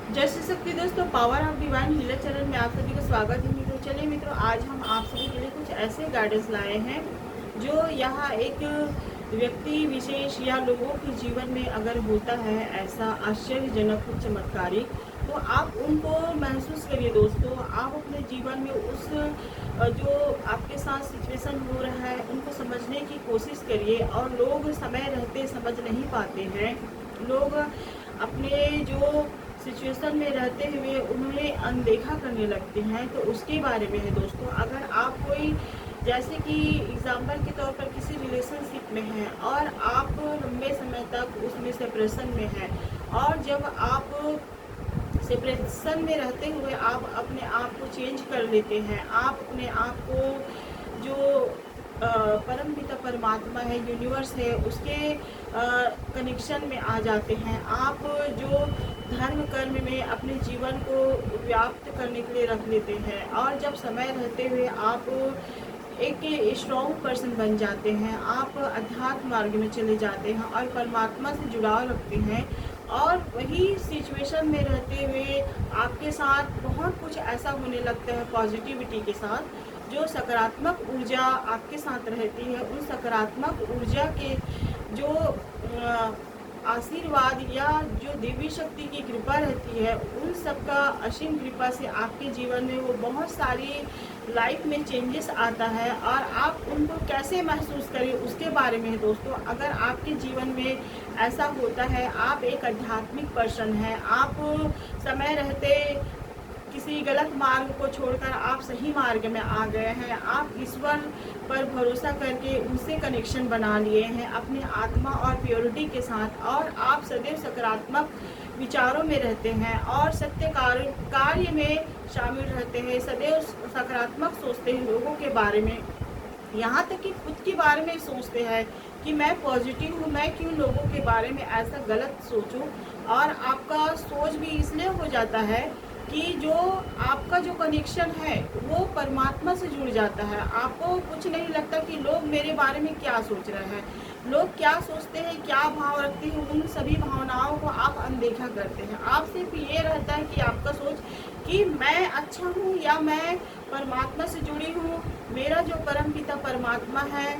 जय श्री शक्ति दोस्तों, power of divine healer channel में आप सभी का स्वागत है मित्रों। चलिए मित्रों, आज हम आप सभी के लिए कुछ ऐसे गाइडेंस लाए हैं जो यहाँ एक व्यक्ति विशेष या लोगों के जीवन में अगर होता है ऐसा आश्चर्यजनक कुछ चमत्कारिक, तो आप उनको महसूस करिए दोस्तों। आप अपने जीवन में उस जो आपके साथ सिचुएशन हो रहा है उनको समझने की कोशिश करिए। और लोग समय रहते समझ नहीं पाते हैं। लोग अपने जो सिचुएशन में रहते हुए उन्हें अनदेखा करने लगते हैं। तो उसके बारे में है दोस्तों, अगर आप कोई जैसे कि एग्जाम्पल के तौर पर किसी रिलेशनशिप में हैं और आप लंबे समय तक उसमें सेपरेशन में हैं, और जब आप सेपरेशन में रहते हुए आप अपने आप को चेंज कर लेते हैं, आप अपने आप को जो परम पिता परमात्मा है, यूनिवर्स है, उसके कनेक्शन में आ जाते हैं। आप जो धर्म कर्म में अपने जीवन को व्याप्त करने के लिए रख लेते हैं, और जब समय रहते हुए आप एक स्ट्रॉन्ग पर्सन बन जाते हैं, आप अध्यात्म मार्ग में चले जाते हैं और परमात्मा से जुड़ाव रखते हैं। और वही सिचुएशन में रहते हुए आपके साथ बहुत कुछ ऐसा होने लगता है पॉजिटिविटी के साथ, जो सकारात्मक ऊर्जा आपके साथ रहती है। उन सकारात्मक ऊर्जा के जो आशीर्वाद या जो देवी शक्ति की कृपा रहती है, उन सबका असीम कृपा से आपके जीवन में वो बहुत सारी लाइफ में चेंजेस आता है। और आप उनको कैसे महसूस करें उसके बारे में है दोस्तों। अगर आपके जीवन में ऐसा होता है, आप एक आध्यात्मिक पर्सन हैं, आप समय रहते किसी गलत मार्ग को छोड़कर आप सही मार्ग में आ गए हैं, आप ईश्वर पर भरोसा करके उनसे कनेक्शन बना लिए हैं अपनी आत्मा और प्योरिटी के साथ, और आप सदैव सकारात्मक विचारों में रहते हैं और सत्य कार्य में शामिल रहते हैं, सदैव सकारात्मक सोचते हैं लोगों के बारे में, यहाँ तक कि खुद के बारे में सोचते हैं कि मैं पॉजिटिव हूँ, मैं क्यों लोगों के बारे में ऐसा गलत सोचूं। और आपका सोच भी इसलिए हो जाता है कि जो आपका जो कनेक्शन है वो परमात्मा से जुड़ जाता है। आपको कुछ नहीं लगता कि लोग मेरे बारे में क्या सोच रहे हैं, लोग क्या सोचते हैं, क्या भाव रखते हैं, उन सभी भावनाओं को आप अनदेखा करते हैं। आप सिर्फ ये रहता है कि आपका सोच कि मैं अच्छा हूँ या मैं परमात्मा से जुड़ी हूँ, मेरा जो परम पिता परमात्मा है,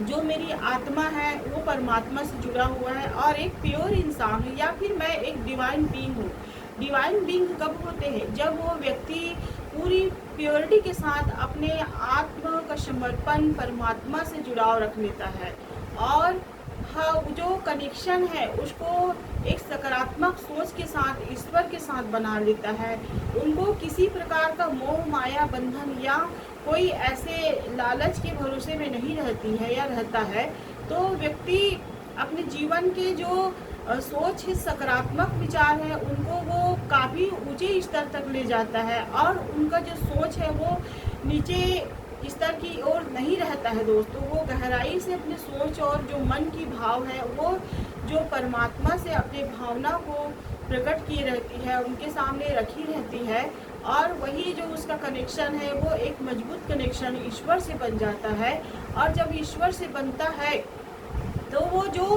जो मेरी आत्मा है वो परमात्मा से जुड़ा हुआ है और एक प्योर इंसान हूँ, या फिर मैं एक डिवाइन बीइंग हूँ। डिवाइन बीइंग कब होते हैं? जब वो व्यक्ति पूरी प्योरिटी के साथ अपने आत्मा का समर्पण परमात्मा से जुड़ाव रख लेता है, और हाँ, जो कनेक्शन है उसको एक सकारात्मक सोच के साथ ईश्वर के साथ बना लेता है। उनको किसी प्रकार का मोह माया बंधन या कोई ऐसे लालच के भरोसे में नहीं रहती है या रहता है। तो व्यक्ति अपने जीवन के जो सोच है, सकारात्मक विचार है, उनको वो काफ़ी ऊंचे स्तर तक ले जाता है, और उनका जो सोच है वो नीचे स्तर की ओर नहीं रहता है दोस्तों। वो गहराई से अपने सोच और जो मन की भाव है वो जो परमात्मा से अपने भावना को प्रकट की रहती है, उनके सामने रखी रहती है, और वही जो उसका कनेक्शन है वो एक मजबूत कनेक्शन ईश्वर से बन जाता है। और जब ईश्वर से बनता है तो वो जो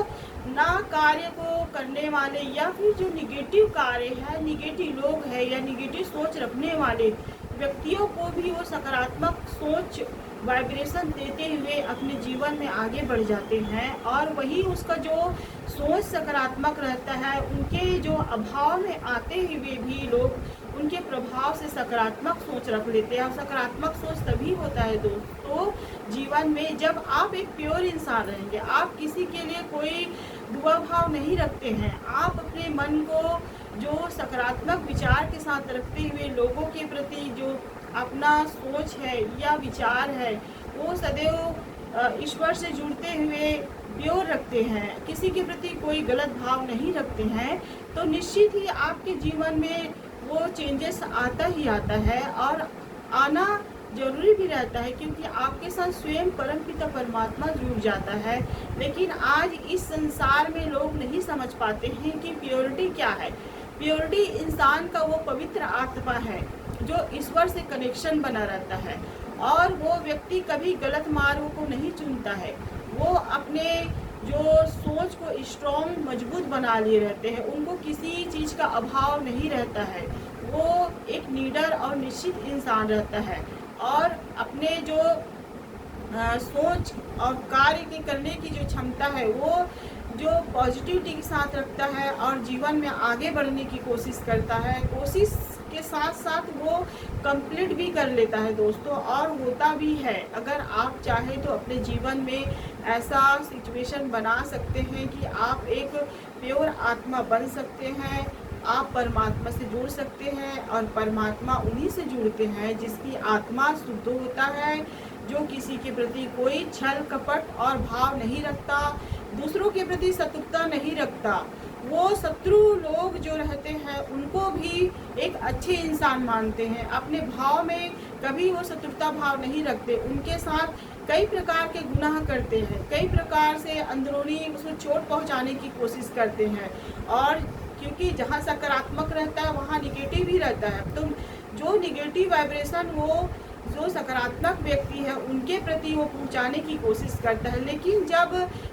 ना कार्य को करने वाले या फिर जो निगेटिव कार्य है, निगेटिव लोग हैं या निगेटिव सोच रखने वाले व्यक्तियों को भी वो सकारात्मक सोच वाइब्रेशन देते हुए अपने जीवन में आगे बढ़ जाते हैं। और वही उसका जो सोच सकारात्मक रहता है, उनके जो अभाव में आते हुए भी लोग उनके प्रभाव से सकारात्मक सोच रख लेते हैं। और सकारात्मक सोच तभी होता है दोस्तों जीवन में जब आप एक प्योर इंसान रहेंगे। आप किसी के लिए कोई दुआ भाव नहीं रखते हैं, आप अपने मन को जो सकारात्मक विचार के साथ रखते हुए लोगों के प्रति जो अपना सोच है या विचार है वो सदैव ईश्वर से जुड़ते हुए प्योर रखते हैं, किसी के प्रति कोई गलत भाव नहीं रखते हैं, तो निश्चित ही आपके जीवन में वो चेंजेस आता ही आता है, और आना जरूरी भी रहता है, क्योंकि आपके साथ स्वयं परम पिता परमात्मा जुड़ जाता है। लेकिन आज इस संसार में लोग नहीं समझ पाते हैं कि प्योरिटी क्या है। प्योरिटी इंसान का वो पवित्र आत्मा है जो ईश्वर से कनेक्शन बना रहता है, और वो व्यक्ति कभी गलत मार्ग को नहीं चुनता है। वो अपने जो सोच को स्ट्रॉन्ग मजबूत बना लिए रहते हैं, उनको किसी चीज़ का अभाव नहीं रहता है। वो एक निडर और निश्चित इंसान रहता है और अपने जो सोच और कार्य के करने की जो क्षमता है वो जो पॉजिटिविटी के साथ रखता है और जीवन में आगे बढ़ने की कोशिश करता है। कोशिश के साथ साथ वो कंप्लीट भी कर लेता है दोस्तों, और होता भी है। अगर आप चाहें तो अपने जीवन में ऐसा सिचुएशन बना सकते हैं कि आप एक प्योर आत्मा बन सकते हैं, आप परमात्मा से जुड़ सकते हैं और परमात्मा उन्हीं से जुड़ते हैं जिसकी आत्मा शुद्ध होता है, जो किसी के प्रति कोई छल कपट और भाव नहीं रखता, दूसरों के प्रति शत्रुता नहीं रखता। वो शत्रु लोग जो रहते हैं उनको भी एक अच्छे इंसान मानते हैं, अपने भाव में कभी वो शत्रुता भाव नहीं रखते, उनके साथ कई प्रकार के गुनाह करते हैं, कई प्रकार से अंदरूनी उसको चोट पहुंचाने की कोशिश करते हैं। और क्योंकि जहाँ सकारात्मक रहता है वहाँ निगेटिव भी रहता है, तो जो निगेटिव वाइब्रेशन वो जो सकारात्मक व्यक्ति है उनके प्रति वो पहुंचाने की कोशिश करता है। लेकिन जब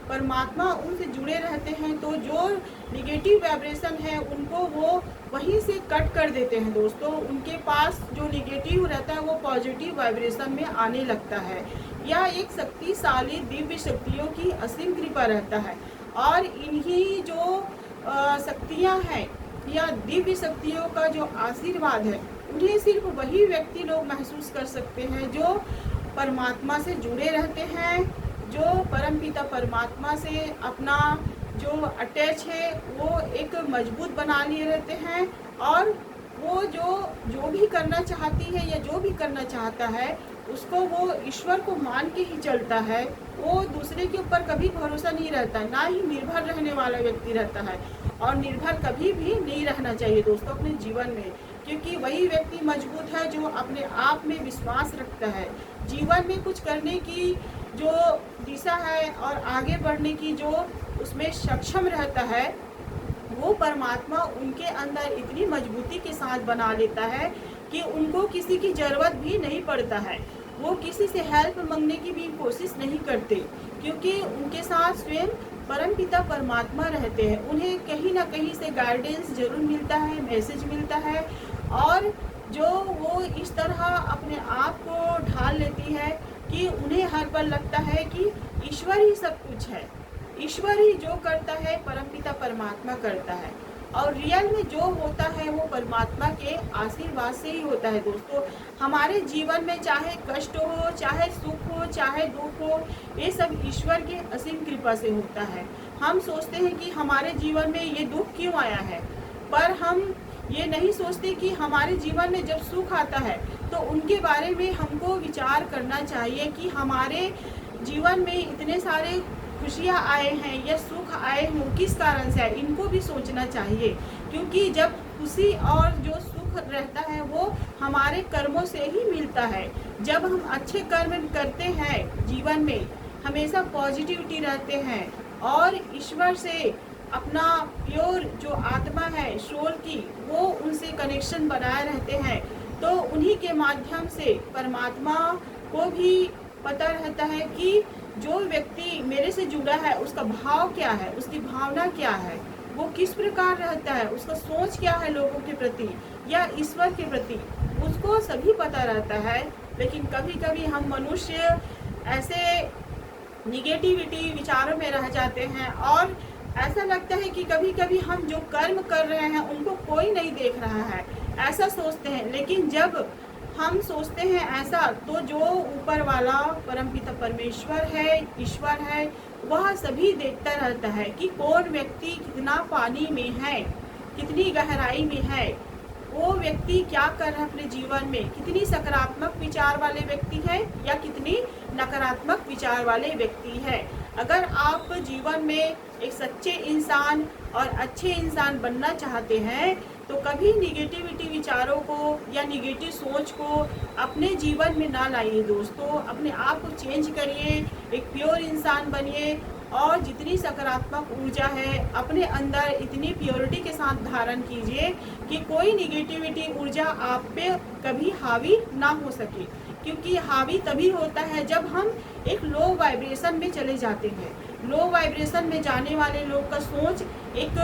परमात्मा उनसे जुड़े रहते हैं तो जो निगेटिव वाइब्रेशन है उनको वो वहीं से कट कर देते हैं दोस्तों। उनके पास जो निगेटिव रहता है वो पॉजिटिव वाइब्रेशन में आने लगता है। यह एक शक्तिशाली दिव्य शक्तियों की असीम कृपा रहता है और इन्हीं जो शक्तियाँ हैं या दिव्य शक्तियों का जो आशीर्वाद है उन्हें सिर्फ वही व्यक्ति लोग महसूस कर सकते हैं जो परमात्मा से जुड़े रहते हैं, जो परमपिता परमात्मा से अपना जो अटैच है वो एक मजबूत बना लिए रहते हैं। और वो जो भी करना चाहती है या जो भी करना चाहता है उसको वो ईश्वर को मान के ही चलता है। वो दूसरे के ऊपर कभी भरोसा नहीं रहता, ना ही निर्भर रहने वाला व्यक्ति रहता है, और निर्भर कभी भी नहीं रहना चाहिए दोस्तों अपने जीवन में, क्योंकि वही व्यक्ति मजबूत है जो अपने आप में विश्वास रखता है, जीवन में कुछ करने की जो दिशा है और आगे बढ़ने की जो उसमें सक्षम रहता है, वो परमात्मा उनके अंदर इतनी मजबूती के साथ बना लेता है कि उनको किसी की ज़रूरत भी नहीं पड़ता है। वो किसी से हेल्प मांगने की भी कोशिश नहीं करते, क्योंकि उनके साथ स्वयं परमपिता परमात्मा रहते हैं। उन्हें कहीं ना कहीं से गाइडेंस जरूर मिलता है, मैसेज मिलता है, और जो वो इस तरह अपने आप को ढाल लेती है कि उन्हें हर पल लगता है कि ईश्वर ही सब कुछ है, ईश्वर ही जो करता है परमपिता परमात्मा करता है, और रियल में जो होता है वो परमात्मा के आशीर्वाद से ही होता है दोस्तों। हमारे जीवन में चाहे कष्ट हो, चाहे सुख हो, चाहे दुख हो, ये सब ईश्वर के असीम कृपा से होता है। हम सोचते हैं कि हमारे जीवन में ये दुख क्यों आया है, पर हम ये नहीं सोचते कि हमारे जीवन में जब सुख आता है तो उनके बारे में हमको विचार करना चाहिए कि हमारे जीवन में इतने सारे खुशियाँ आए हैं या सुख आए हैं किस कारण से आए, इनको भी सोचना चाहिए। क्योंकि जब खुशी और जो सुख रहता है वो हमारे कर्मों से ही मिलता है। जब हम अच्छे कर्म करते हैं जीवन में, हमेशा पॉजिटिविटी रहते हैं और ईश्वर से अपना प्योर जो आत्मा है सोल की, वो उनसे कनेक्शन बनाए रहते हैं, तो उन्हीं के माध्यम से परमात्मा को भी पता रहता है कि जो व्यक्ति मेरे से जुड़ा है उसका भाव क्या है, उसकी भावना क्या है, वो किस प्रकार रहता है, उसका सोच क्या है लोगों के प्रति या ईश्वर के प्रति, उसको सभी पता रहता है। लेकिन कभी कभी हम मनुष्य ऐसे निगेटिविटी विचारों में रह जाते हैं और ऐसा लगता है कि कभी कभी हम जो कर्म कर रहे हैं उनको कोई नहीं देख रहा है, ऐसा सोचते हैं। लेकिन जब हम सोचते हैं ऐसा, तो जो ऊपर वाला परमपिता परमेश्वर है, ईश्वर है, वह सभी देखता रहता है कि कौन व्यक्ति कितना पानी में है, कितनी गहराई में है, वो व्यक्ति क्या कर रहा है अपने जीवन में, कितनी सकारात्मक विचार वाले व्यक्ति है या कितनी नकारात्मक विचार वाले व्यक्ति है। अगर आप जीवन में एक सच्चे इंसान और अच्छे इंसान बनना चाहते हैं तो कभी निगेटिविटी विचारों को या निगेटिव सोच को अपने जीवन में ना लाइए दोस्तों। अपने आप को चेंज करिए, एक प्योर इंसान बनिए और जितनी सकारात्मक ऊर्जा है अपने अंदर इतनी प्योरिटी के साथ धारण कीजिए कि कोई निगेटिविटी ऊर्जा आप पे कभी हावी ना हो सके। क्योंकि हावी तभी होता है जब हम एक लो वाइब्रेशन में चले जाते हैं। लो वाइब्रेशन में जाने वाले लोग का सोच एक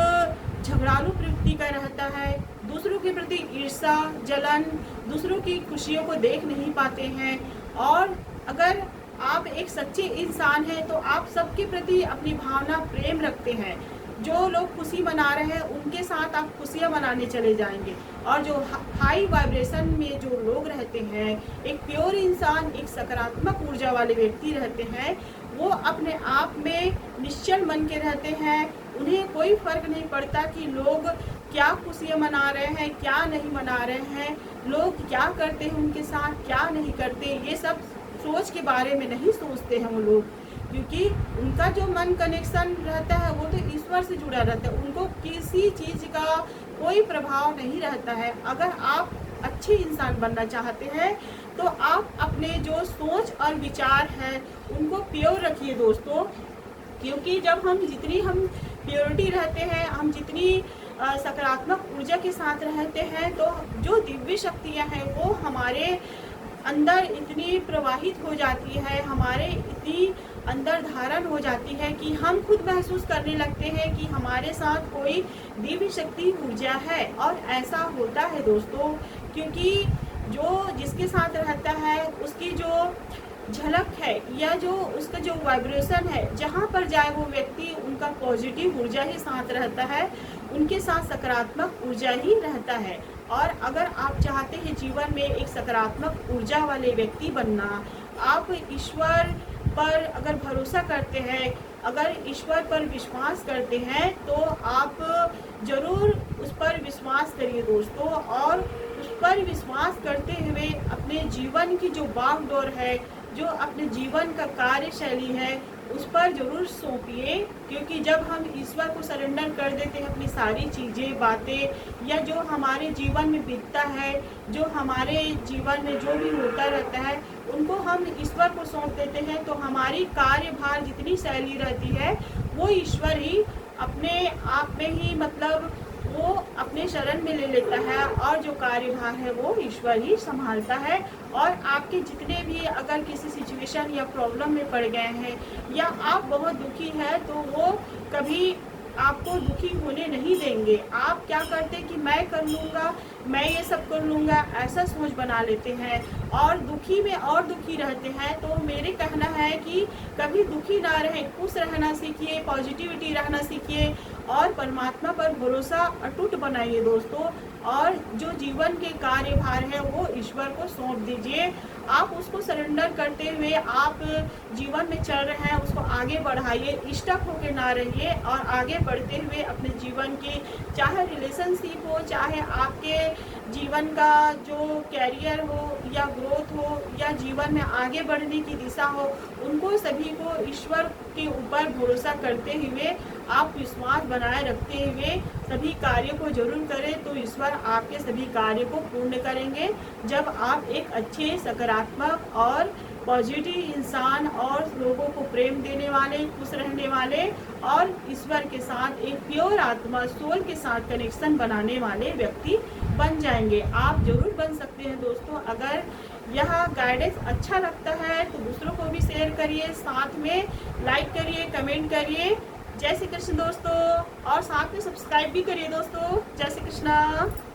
झगड़ालू प्रवृत्ति का रहता है, दूसरों के प्रति ईर्ष्या, जलन, दूसरों की खुशियों को देख नहीं पाते हैं। और अगर आप एक सच्चे इंसान हैं तो आप सबके प्रति अपनी भावना प्रेम रखते हैं। जो लोग खुशी मना रहे हैं उनके साथ आप खुशियाँ मनाने चले जाएंगे। और जो हाई वाइब्रेशन में जो लोग रहते हैं, एक प्योर इंसान, एक सकारात्मक ऊर्जा वाले व्यक्ति रहते हैं, वो अपने आप में निश्चल मन के रहते हैं। उन्हें कोई फर्क नहीं पड़ता कि लोग क्या खुशियाँ मना रहे हैं, क्या नहीं मना रहे हैं, लोग क्या करते हैं उनके साथ, क्या नहीं करते, ये सब सोच के बारे में नहीं सोचते हैं वो लोग। क्योंकि उनका जो मन कनेक्शन रहता है वो तो ईश्वर से जुड़ा रहता है, उनको किसी चीज़ का कोई प्रभाव नहीं रहता है। अगर आप अच्छे इंसान बनना चाहते हैं तो आप अपने जो सोच और विचार हैं उनको प्योर रखिए दोस्तों। क्योंकि जब हम जितनी प्योरिटी रहते हैं, हम जितनी सकारात्मक ऊर्जा के साथ रहते हैं, तो जो दिव्य शक्तियाँ हैं वो हमारे अंदर इतनी प्रवाहित हो जाती है, हमारे इतनी अंदर धारण हो जाती है कि हम खुद महसूस करने लगते हैं कि हमारे साथ कोई दिव्य शक्ति ऊर्जा है। और ऐसा होता है दोस्तों, क्योंकि जो जिसके साथ रहता है उसकी जो झलक है या जो उसका जो वाइब्रेशन है, जहाँ पर जाए वो व्यक्ति, उनका पॉजिटिव ऊर्जा ही साथ रहता है, उनके साथ सकारात्मक ऊर्जा ही रहता है। और अगर आप चाहते हैं जीवन में एक सकारात्मक ऊर्जा वाले व्यक्ति बनना, आप ईश्वर पर अगर भरोसा करते हैं, अगर ईश्वर पर विश्वास करते हैं, तो आप ज़रूर उस पर विश्वास करिए दोस्तों। और उस पर विश्वास करते हुए अपने जीवन की जो बागडोर है, जो अपने जीवन का कार्यशैली है, उस पर ज़रूर सौंपिए। क्योंकि जब हम ईश्वर को सरेंडर कर देते हैं अपनी सारी चीज़ें, बातें, या जो हमारे जीवन में बीतता है, जो हमारे जीवन में जो भी होता रहता है, उनको हम ईश्वर को सौंप देते हैं, तो हमारी कार्यभार जितनी शैली रहती है वो ईश्वर ही अपने आप में ही मतलब वो अपने शरण में ले लेता है। और जो कार्यभार है वो ईश्वर ही संभालता है। और आपके जितने भी अगर किसी सिचुएशन या प्रॉब्लम में पड़ गए हैं, या आप बहुत दुखी हैं, तो वो कभी आपको दुखी होने नहीं देंगे। आप क्या करते हैं कि मैं कर लूँगा, मैं ये सब कर लूँगा, ऐसा सोच बना लेते हैं और दुखी में और दुखी रहते हैं। तो मेरे कहना है कि कभी दुखी ना रहें, खुश रहना सीखिए, पॉजिटिविटी रहना सीखिए और परमात्मा पर भरोसा अटूट बनाइए दोस्तों। और जो जीवन के कार्यभार है वो ईश्वर को सौंप दीजिए। आप उसको सरेंडर करते हुए आप जीवन में चल रहे हैं, उसको आगे बढ़ाइए, स्टक होके ना रहिए और आगे बढ़ते हुए अपने जीवन की, चाहे रिलेशनशिप हो, चाहे आपके जीवन का जो कैरियर हो या ग्रोथ हो या जीवन में आगे बढ़ने की दिशा हो, उनको सभी को ईश्वर के ऊपर भरोसा करते हुए आप विश्वास बनाए रखते हुए सभी कार्यों को जरूर करें, तो ईश्वर आपके सभी कार्य को पूर्ण करेंगे। जब आप एक अच्छे, सकारात्मक और पॉजिटिव इंसान और लोगों को प्रेम देने वाले, खुश रहने वाले और ईश्वर के साथ एक प्योर आत्मा, सोल के साथ कनेक्शन बनाने वाले व्यक्ति बन जाएंगे। आप जरूर बन सकते हैं दोस्तों। अगर यह गाइडेंस अच्छा लगता है तो दूसरों को भी शेयर करिए, साथ में लाइक करिए, कमेंट करिए। जय श्री कृष्ण दोस्तों। और साथ में सब्सक्राइब भी करिए दोस्तों। जय श्री कृष्ण।